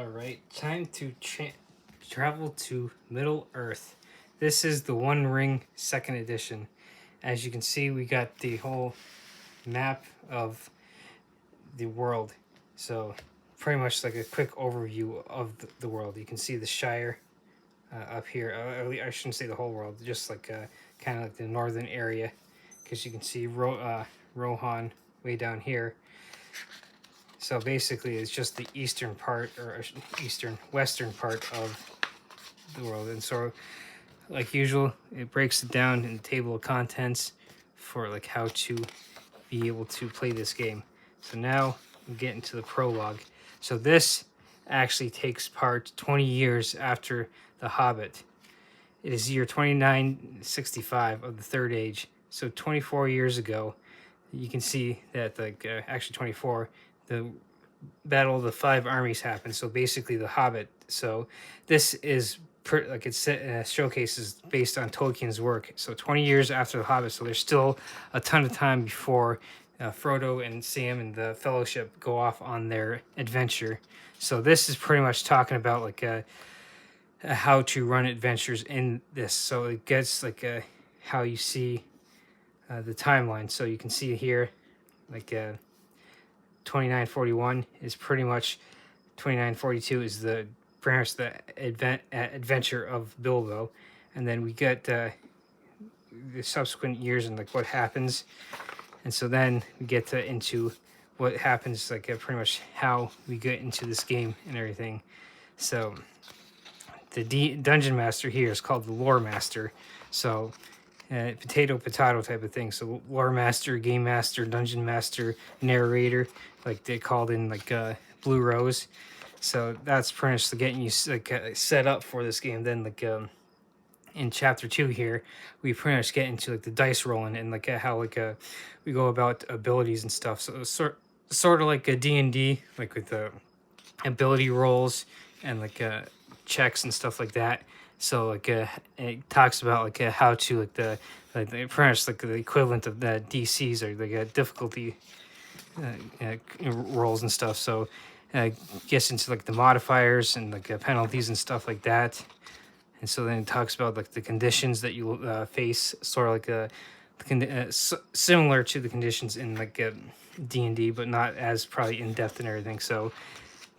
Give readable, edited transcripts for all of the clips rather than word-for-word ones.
Alright, time to travel to Middle Earth. This is the One Ring second edition. As you can see, we got the whole map of the world. So, pretty much like a quick overview of the world. You can see the Shire up here. I shouldn't say the whole world, just like kind of like the northern area. Because you can see Rohan way down here. So basically, it's just the eastern part, or western part of the world. And so, like usual, it breaks it down in the table of contents for like how to be able to play this game. So now we get into the prologue. So this actually takes part 20 years after The Hobbit. It is year 2965 of the Third Age. So 24 years ago, you can see that actually 24. The Battle of the Five Armies happened. So basically, The Hobbit. So this is showcases based on Tolkien's work. So 20 years after The Hobbit. So there's still a ton of time before Frodo and Sam and the Fellowship go off on their adventure. So this is pretty much talking about like how to run adventures in this. So it gets like how you see the timeline. So you can see here like 2941 is pretty much 2942 is the pretty much the adventure of Bilbo, and then we get the subsequent years and like what happens, and so then we get into what happens pretty much how we get into this game and everything. So the dungeon master here is called the lore master. So potato type of thing. So lore master, game master, dungeon master, narrator, like they called in Blue Rose. So that's pretty much getting you set up for this game. Then in chapter 2 here, we pretty much get into the dice rolling and how we go about abilities and stuff. So it's sort of like a D&D, like with the ability rolls and checks and stuff like that. So it talks about how to pretty much the equivalent of the DCs or difficulty rolls and stuff. So gets into the modifiers and penalties and stuff like that. And so then it talks about the conditions that you face, sort of similar to the conditions in D&D, but not as probably in depth and everything. So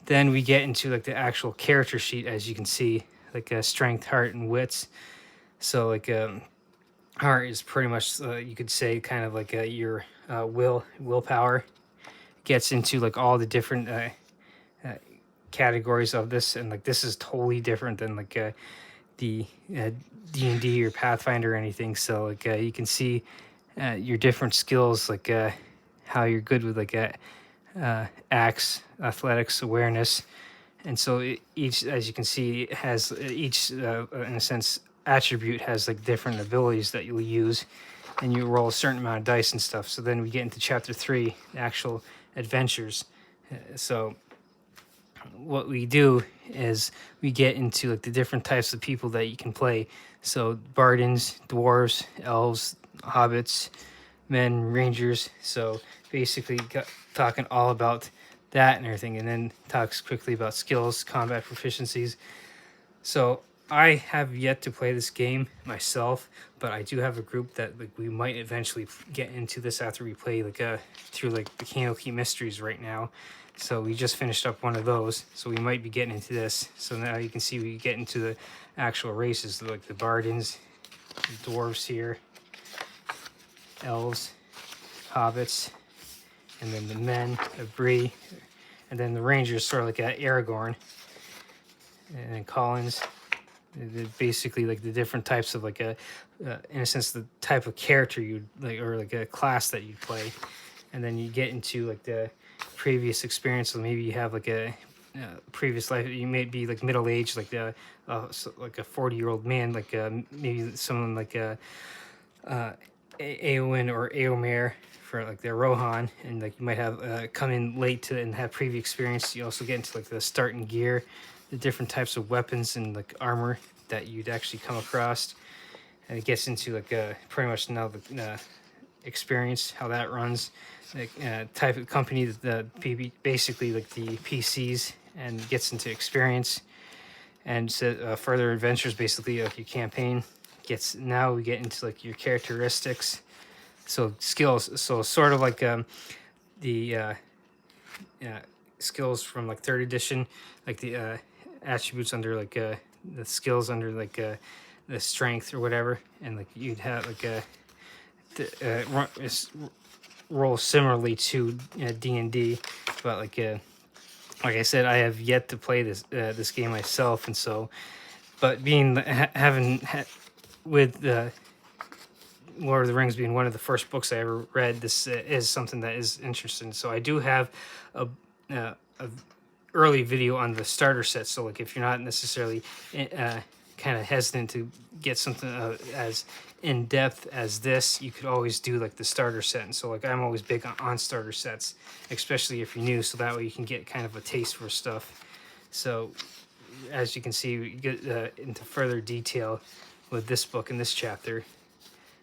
then we get into the actual character sheet, as you can see, strength, heart, and wits. So heart is pretty much you could say kind of your willpower. Gets into all the different categories of this, and this is totally different than the D&D or Pathfinder or anything. So you can see your different skills, how you're good with axe, athletics, awareness. And so each, as you can see, has each in a sense attribute has different abilities that you'll use, and you roll a certain amount of dice and stuff. So then we get into chapter 3, the actual adventures. So what we do is we get into the different types of people that you can play. So bardens, dwarves, elves, hobbits, men, rangers. So basically talking all about that and everything, and then talks quickly about skills, combat proficiencies. So I have yet to play this game myself, but I do have a group that we might eventually get into this after we play through the Kano Key Mysteries right now. So we just finished up one of those, so we might be getting into this. So now you can see we get into the actual races, the bardens, the dwarves here, elves, hobbits, and then the men of Bree, and then the rangers sort of Aragorn, and then Collins. Basically the different types of in a sense the type of character you'd or a class that you'd play. And then you get into the previous experience. So maybe you have a previous life. You may be middle-aged, a 40-year-old man, maybe someone Eowyn or Eomer for their Rohan, and you might have come in late to and have previous experience. You also get into the start and gear, the different types of weapons and armor that you'd actually come across, and it gets into pretty much now the experience, how that runs, type of company, basically the PCs and gets into experience and further adventures, basically like your campaign gets. Now we get into like your characteristics, so skills, so sort of like the skills from like third edition, like the attributes under like the skills under like the strength or whatever, and like you'd have like roll similarly to D&D, but like I said, I have yet to play this game myself, and so, but being having with Lord of the Rings being one of the first books I ever read, this is something that is interesting. So I do have a early video on the starter set. So like if you're not necessarily kind of hesitant to get something as in depth as this, you could always do like the starter set. And so like I'm always big on starter sets, especially if you're new, so that way you can get kind of a taste for stuff. So as you can see, we get into further detail with this book in this chapter,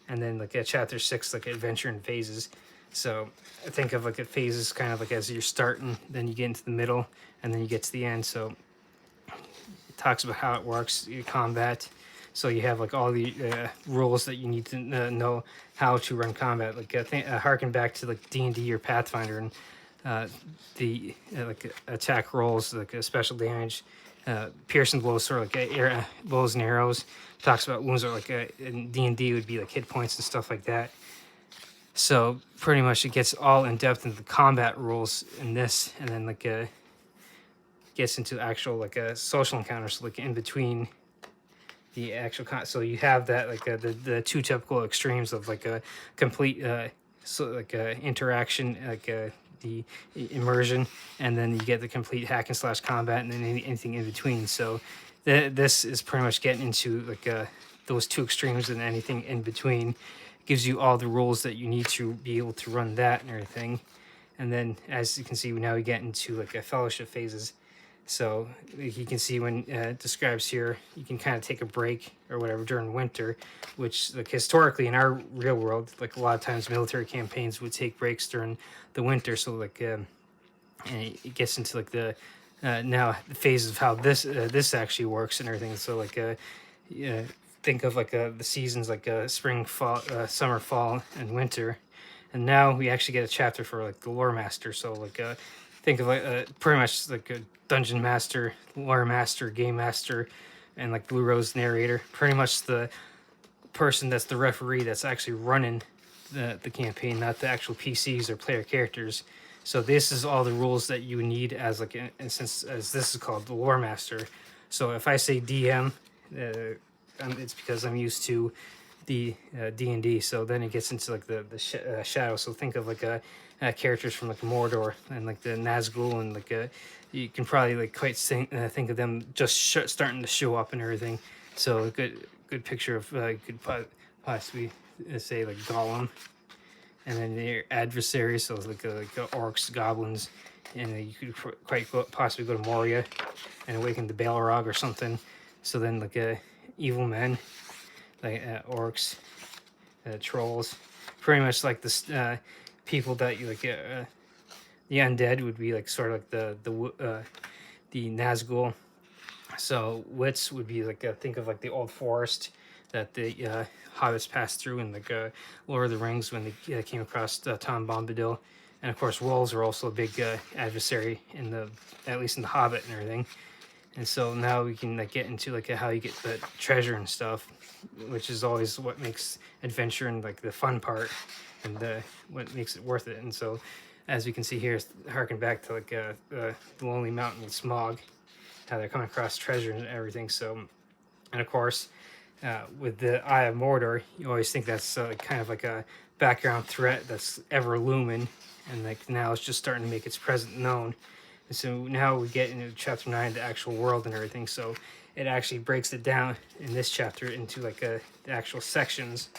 and then like chapter 6, like adventure in phases. So I think of like a phases kind of like as you're starting, then you get into the middle, and then you get to the end. So it talks about how it works, your combat. So you have like all the rules that you need to know how to run combat. Like harken back to like D&D or Pathfinder, and the like attack rolls, like special damage, piercing blows, sort of like bows and arrows. Talks about wounds, or like in D&D would be like hit points and stuff like that. So pretty much it gets all in depth into the combat rules in this, and then like gets into actual like social encounters, like in between the actual so you have that like the two typical extremes of like a complete interaction, like the immersion, and then you get the complete hack and slash combat, and then anything in between. So this is pretty much getting into like those two extremes, and anything in between gives you all the rules that you need to be able to run that and everything. And then as you can see, now we get into like a fellowship phases. So you can see when it describes here, you can kind of take a break or whatever during winter, which like historically in our real world, like a lot of times military campaigns would take breaks during the winter. So like and it gets into like the now the phases of how this actually works and everything. So like think of like the seasons, like spring, fall, summer, fall, and winter. And now we actually get a chapter for like the lore master. So like think of like pretty much like a dungeon master, lore master, game master, and like Blue Rose narrator. Pretty much the person that's the referee that's actually running the campaign, not the actual PCs or player characters. So this is all the rules that you need as like and since as this is called the lore master. So if I say DM, it's because I'm used to the D&D. So then it gets into like the shadow. So think of like characters from like Mordor and like the Nazgul, and like you can probably like quite think of them just starting to show up and everything. So a good picture of you could possibly say like Gollum, and then your adversaries, so like orcs, goblins, and you could quite possibly go to Moria and awaken the Balrog or something. So then like evil men, like orcs, trolls, pretty much like the people that you like. The undead would be like sort of like the Nazgul. So wits would be like think of like the old forest that the hobbits passed through in like Lord of the Rings when they came across Tom Bombadil. And of course wolves are also a big adversary in the, at least in the Hobbit and everything. And so now we can like get into like how you get the treasure and stuff, which is always what makes adventure and like the fun part, and what makes it worth it. And so as we can see here, harken back to like the Lonely Mountain with Smaug, how they're coming across treasure and everything. So, and of course, with the Eye of Mordor, you always think that's kind of like a background threat that's ever looming, and like now it's just starting to make its presence known. And so now we get into chapter 9, the actual world and everything. So it actually breaks it down in this chapter into like the actual sections,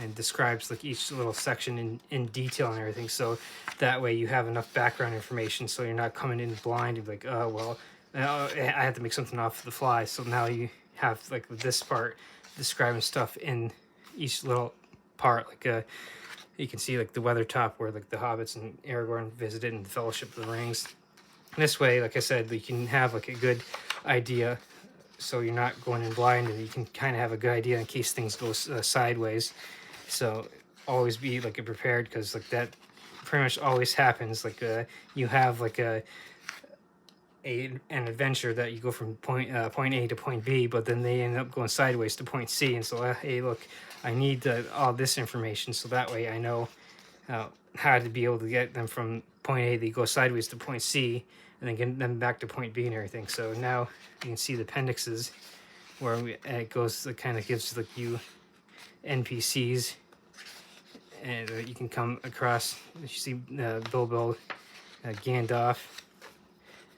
and describes like each little section in detail and everything. So that way you have enough background information, so you're not coming in blind and like, oh well, I have to make something off the fly. So now you have like this part describing stuff in each little part. Like you can see like the Weathertop where like the hobbits and Aragorn visited, and the Fellowship of the Rings. This way, like I said, you can have like a good idea, so you're not going in blind, and you can kind of have a good idea in case things go sideways. So always be like prepared, because like that pretty much always happens. Like you have like an adventure that you go from point A to point B, but then they end up going sideways to point C, and so hey, look, I need all this information, so that way I know how to be able to get them from point A, they go sideways to point C, and then get them back to point B and everything. So now you can see the appendixes where it goes, it kind of gives like you NPCs, and you can come across. You see Bilbo, Gandalf,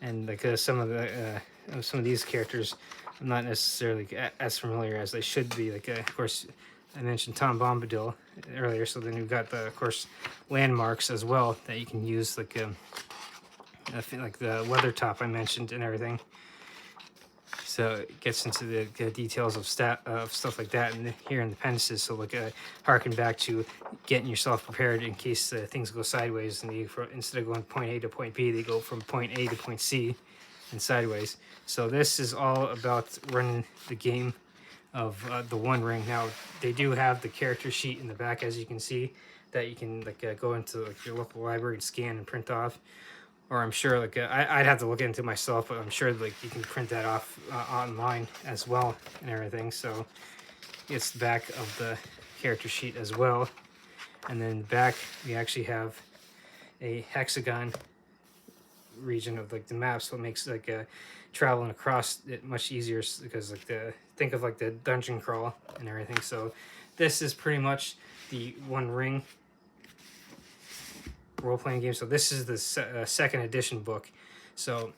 and like some of these characters I'm not necessarily as familiar as they should be. Like of course I mentioned Tom Bombadil earlier, so then you've got the of course landmarks as well that you can use, like like the Weathertop I mentioned and everything. So it gets into the details of stuff like that, and here in the appendices. So like harken back to getting yourself prepared in case things go sideways, and instead of going point A to point B, they go from point A to point C and sideways. So this is all about running the game of the One Ring. Now they do have the character sheet in the back, as you can see, that you can like go into like your local library and scan and print off. Or I'm sure like I'd have to look into it myself, but I'm sure like you can print that off online as well and everything. So it's the back of the character sheet as well. And then back we actually have a hexagon region of like the map, so it makes like traveling across it much easier, because like think of like the dungeon crawl and everything. So this is pretty much the One Ring role-playing game. So this is the second edition book. So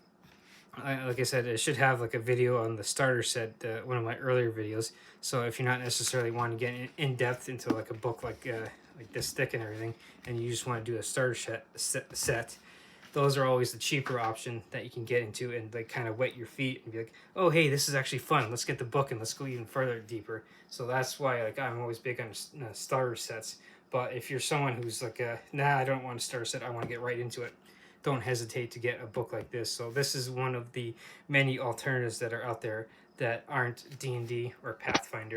like I said, it should have like a video on the starter set, one of my earlier videos. So if you're not necessarily wanting to get in depth into like a book like this thick and everything, and you just want to do a starter set, those are always the cheaper option that you can get into and like kind of wet your feet and be like, oh hey, this is actually fun, let's get the book and let's go even further deeper. So that's why like I'm always big on starter sets. But if you're someone who's like nah, I don't want a starter set, I want to get right into it, don't hesitate to get a book like this. So this is one of the many alternatives that are out there that aren't D&D or Pathfinder.